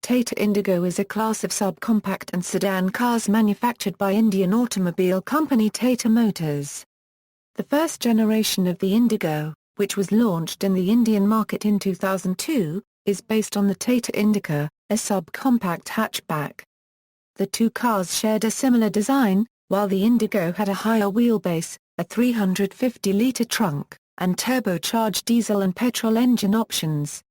Tata Indigo is a class of subcompact and sedan cars manufactured by Indian automobile company Tata Motors. The first generation of the Indigo, which was launched in the Indian market in 2002, is based on the Tata Indica, a subcompact hatchback. The two cars shared a similar design, while the Indigo had a higher wheelbase, a 350-litre trunk, and turbocharged diesel and petrol engine options.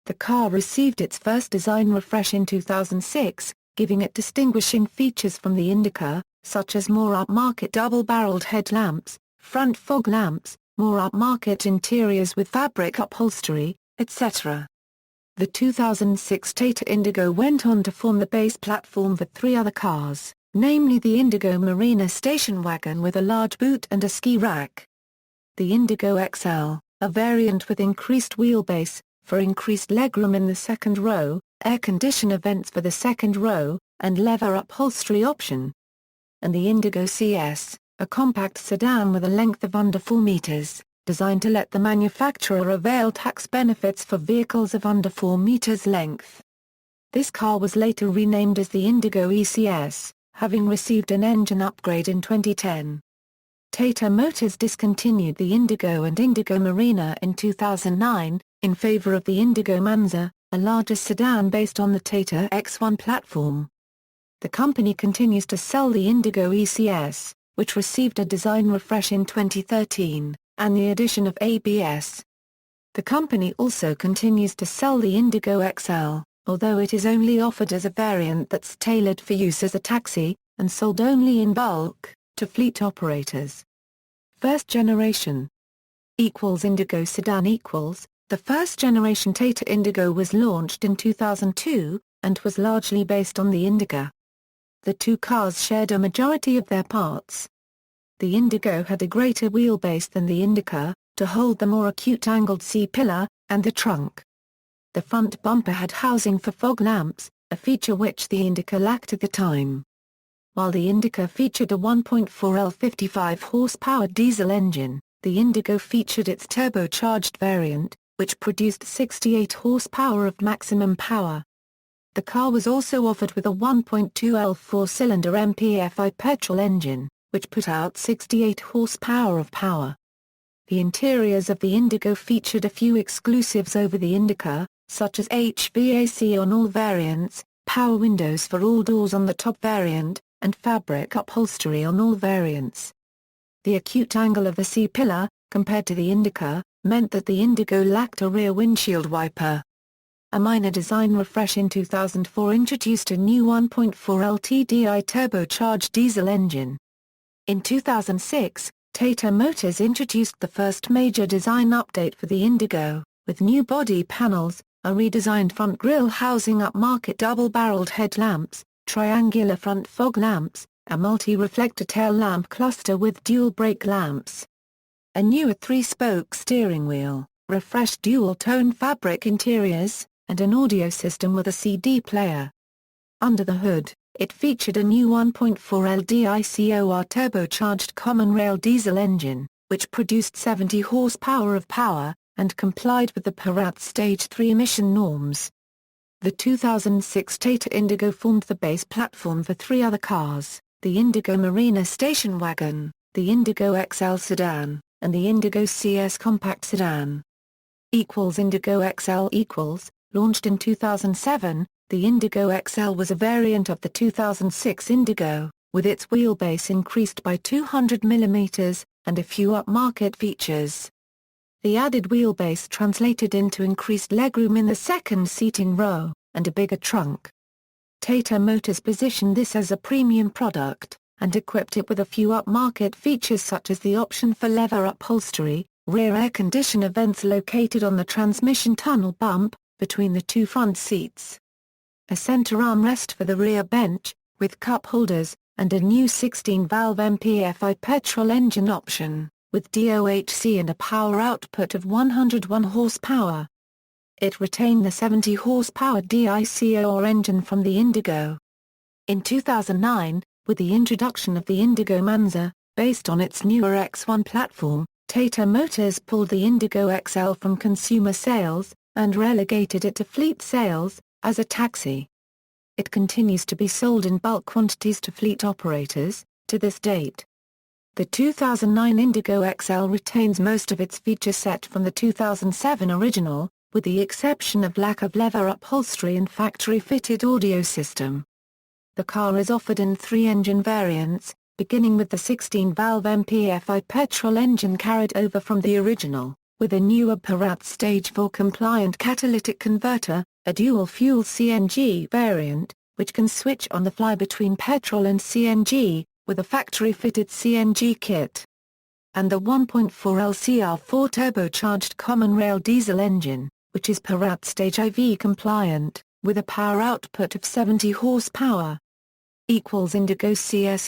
The car received its first design refresh in 2006, giving it distinguishing features from the Indica, such as more upmarket double-barreled headlamps, front fog lamps, more upmarket interiors with fabric upholstery, etc. The 2006 Tata Indigo went on to form the base platform for three other cars, namely the Indigo Marina station wagon with a large boot and a ski rack. The Indigo XL, a variant with increased wheelbase, for increased legroom in the second row, air conditioner vents for the second row, and leather upholstery option. And the Indigo CS, a compact sedan with a length of under 4 meters, designed to let the manufacturer avail tax benefits for vehicles of under 4 meters length. This car was later renamed as the Indigo ECS, having received an engine upgrade in 2010. Tata Motors discontinued the Indigo and Indigo Marina in 2009, in favor of the Indigo Manza, a larger sedan based on the Tata X1 platform. The company continues to sell the Indigo ECS, which received a design refresh in 2013, and the addition of ABS. The company also continues to sell the Indigo XL, although it is only offered as a variant that's tailored for use as a taxi, and sold only in bulk, to fleet operators. First generation Indigo sedan The first generation Tata Indigo was launched in 2002, and was largely based on the Indica. The two cars shared a majority of their parts. The Indigo had a greater wheelbase than the Indica, to hold the more acute-angled C-pillar, and the trunk. The front bumper had housing for fog lamps, a feature which the Indica lacked at the time. While the Indica featured a 1.4L 55 horsepower diesel engine, the Indigo featured its turbocharged variant, which produced 68 horsepower of maximum power. The car was also offered with a 1.2L 4-cylinder MPFI petrol engine, which put out 68 horsepower of power. The interiors of the Indigo featured a few exclusives over the Indica, such as HVAC on all variants, power windows for all doors on the top variant, and fabric upholstery on all variants. The acute angle of the C-pillar, compared to the Indica, meant that the Indigo lacked a rear windshield wiper. A minor design refresh in 2004 introduced a new 1.4L TDI turbocharged diesel engine. In 2006, Tata Motors introduced the first major design update for the Indigo, with new body panels, a redesigned front grille housing upmarket double-barreled headlamps, triangular front fog lamps, a multi-reflector tail lamp cluster with dual brake lamps. A newer 3-spoke steering wheel, refreshed dual-tone fabric interiors, and an audio system with a CD player. Under the hood, it featured a new 1.4L DICOR turbocharged common rail diesel engine, which produced 70 horsepower of power, and complied with the Bharat Stage 3 emission norms. The 2006 Tata Indigo formed the base platform for three other cars, the Indigo Marina station wagon, the Indigo XL sedan, and the Indigo CS compact sedan. Indigo XL Launched in 2007, the Indigo XL was a variant of the 2006 Indigo, with its wheelbase increased by 200 mm, and a few upmarket features. The added wheelbase translated into increased legroom in the second seating row, and a bigger trunk. Tata Motors positioned this as a premium product, and equipped it with a few upmarket features such as the option for leather upholstery, rear air conditioner vents located on the transmission tunnel bump, between the two front seats. A center armrest for the rear bench, with cup holders, and a new 16-valve MPFI petrol engine option, with DOHC and a power output of 101 horsepower. It retained the 70 horsepower DICOR engine from the Indigo. In 2009, with the introduction of the Indigo Manza, based on its newer X1 platform, Tata Motors pulled the Indigo XL from consumer sales, and relegated it to fleet sales, as a taxi. it continues to be sold in bulk quantities to fleet operators, to this date. The 2009 Indigo XL retains most of its feature set from the 2007 original, with the exception of lack of leather upholstery and factory-fitted audio system. The car is offered in 3 engine variants, beginning with the 16-valve MPFI petrol engine carried over from the original, with a newer Parat Stage 4 compliant catalytic converter, a dual-fuel CNG variant, which can switch on the fly between petrol and CNG, with a factory-fitted CNG kit. And the 1.4 LCR4 turbocharged common rail diesel engine, which is Parat Stage IV compliant, with a power output of 70 horsepower. Indigo CS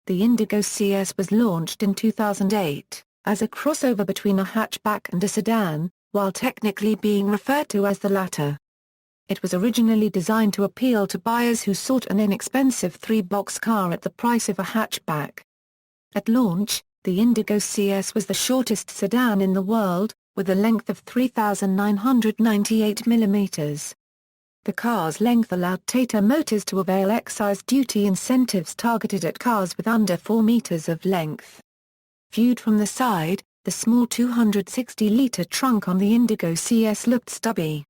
The Indigo CS was launched in 2008, as a crossover between a hatchback and a sedan, while technically being referred to as the latter. It was originally designed to appeal to buyers who sought an inexpensive 3-box car at the price of a hatchback. At launch, the Indigo CS was the shortest sedan in the world, with a length of 3,998 mm. The car's length allowed Tata Motors to avail excise duty incentives targeted at cars with under 4 meters of length. Viewed from the side, the small 260-litre trunk on the Indigo CS looked stubby.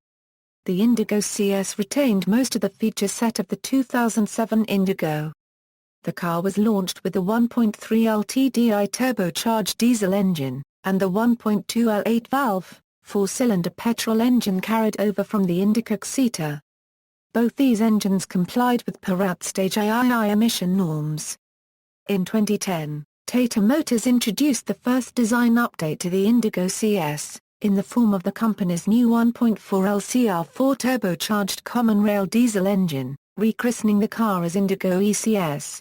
The Indigo CS retained most of the feature set of the 2007 Indigo. The car was launched with the 1.3 LTDI turbocharged diesel engine, and the 1.2 L8-valve, 4-cylinder petrol engine carried over from the Indigo XL. Both these engines complied with Parat Stage III emission norms. In 2010, Tata Motors introduced the first design update to the Indigo CS, in the form of the company's new 1.4 LCR4 turbocharged common rail diesel engine, rechristening the car as Indigo ECS.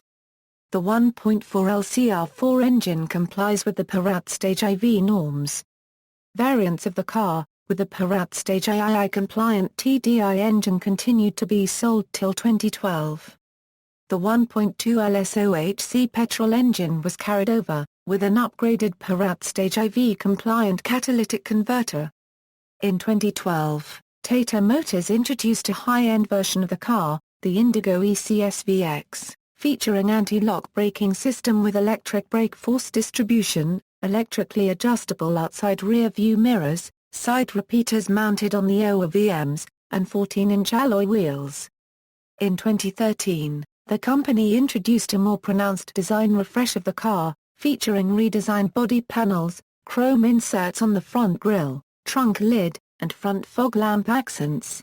The 1.4 LCR4 engine complies with the Parat Stage IV norms. Variants of the car, with the Parat Stage II-compliant TDI engine continued to be sold till 2012. The 1.2 LSOHC petrol engine was carried over, with an upgraded Parat Stage IV-compliant catalytic converter. In 2012, Tata Motors introduced a high-end version of the car, the Indigo ECS VX, featuring anti-lock braking system with electric brake force distribution, electrically adjustable outside rear view mirrors, side repeaters mounted on the ORVMs, and 14-inch alloy wheels. In 2013, the company introduced a more pronounced design refresh of the car, featuring redesigned body panels, chrome inserts on the front grille, trunk lid, and front fog lamp accents.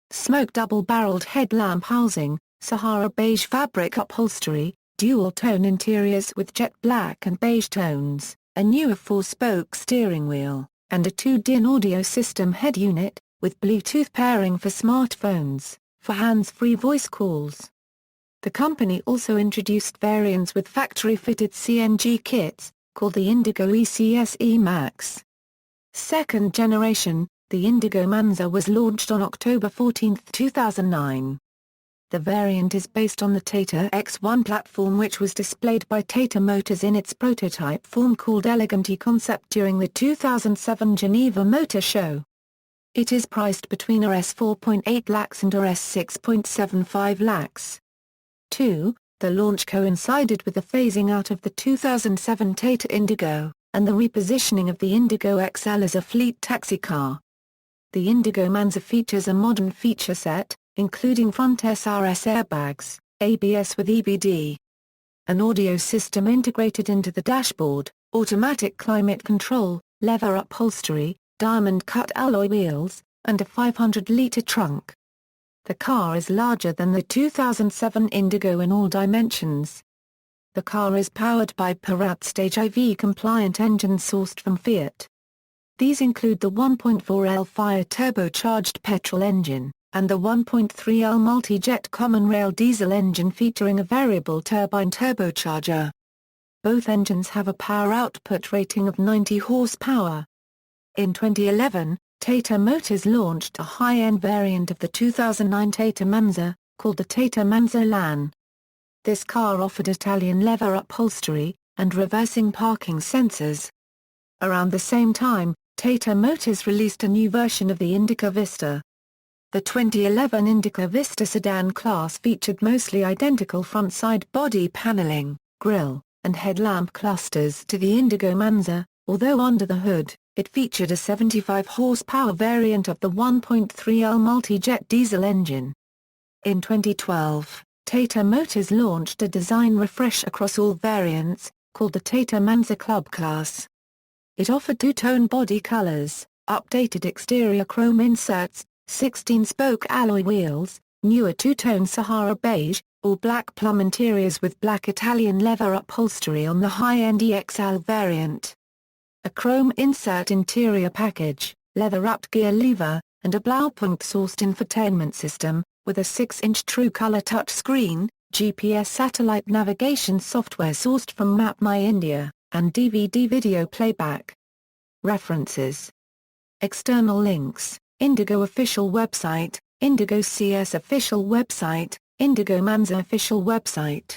Smoke double-barreled headlamp housing, Sahara beige fabric upholstery, dual-tone interiors with jet black and beige tones, a newer 4-spoke steering wheel, and a 2-DIN audio system head unit, with Bluetooth pairing for smartphones, for hands-free voice calls. The company also introduced variants with factory-fitted CNG kits, called the Indigo ECS E-Max. Second generation, the Indigo Manza was launched on October 14, 2009. The variant is based on the Tata X1 platform, which was displayed by Tata Motors in its prototype form called Elegante Concept during the 2007 Geneva Motor Show. It is priced between Rs 4.8 lakhs and Rs 6.75 lakhs. 2. The launch coincided with the phasing out of the 2007 Tata Indigo, and the repositioning of the Indigo XL as a fleet taxi car. The Indigo Manza features a modern feature set, including front SRS airbags, ABS with EBD, an audio system integrated into the dashboard, automatic climate control, leather upholstery, diamond-cut alloy wheels, and a 500-litre trunk. The car is larger than the 2007 Indigo in all dimensions. The car is powered by Parat Stage IV-compliant engines sourced from Fiat. These include the 1.4L Fire turbocharged petrol engine, and the 1.3L multi-jet common rail diesel engine featuring a variable turbine turbocharger. Both engines have a power output rating of 90 horsepower. In 2011, Tata Motors launched a high-end variant of the 2009 Tata Manza, called the Tata Manza LAN. This car offered Italian leather upholstery, and reversing parking sensors. Around the same time, Tata Motors released a new version of the Indica Vista. The 2011 Indica Vista sedan class featured mostly identical front-side body paneling, grille, and headlamp clusters to the Indigo Manza, although under the hood, it featured a 75 horsepower variant of the 1.3L multi-jet diesel engine. In 2012, Tata Motors launched a design refresh across all variants, called the Tata Manza Club Class. It offered two-tone body colors, updated exterior chrome inserts, 16-spoke alloy wheels, newer two-tone Sahara beige, or black plum interiors with black Italian leather upholstery on the high-end EXL variant. A chrome insert interior package, leather-wrapped gear lever, and a Blaupunkt-sourced infotainment system, with a 6-inch true-color touchscreen, GPS satellite navigation software sourced from Map My India, and DVD video playback. References. External links: Indigo official website, Indigo CS official website, Indigo Manza official website.